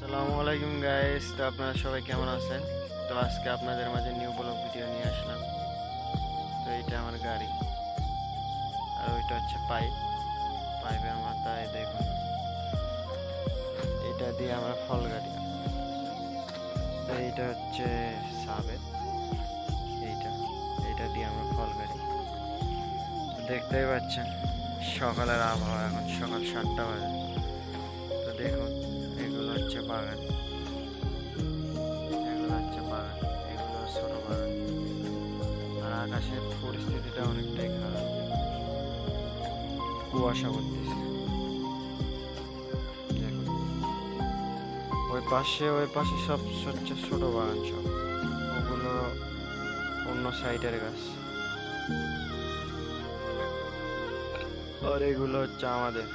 আসসালামু আলাইকুম গাইস, তো আপনারা সবাই কেমন আছেন? তো আজকে আপনাদের মাঝে নিউ ব্লগ ভিডিও নিয়ে আসলাম। তো এইটা আমার গাড়ি, আর ওইটা হচ্ছে পাইপের মাথায় দেখুন, এটা দিয়ে আমরা ফল গাড়ি। তো এইটা হচ্ছে সাবের, এইটা এইটা দিয়ে আমরা ফল গাড়ি। তো দেখতেই পাচ্ছেন সকালের আবহাওয়া, এখন সকাল 7টা বাজে। তো দেখুন, এগুলো হচ্ছে বাগান, এগুলো হচ্ছে বাগান, এগুলো ছোট বাগান। আর আকাশের পরিস্থিতিটা অনেকটাই খারাপ, কুয়াশা করতেছে। দেখুন, ওই পাশে সব হচ্ছে ছোট বাগান, সব ওগুলো অন্য সাইডের গাছ। আর এগুলো হচ্ছে আমাদের।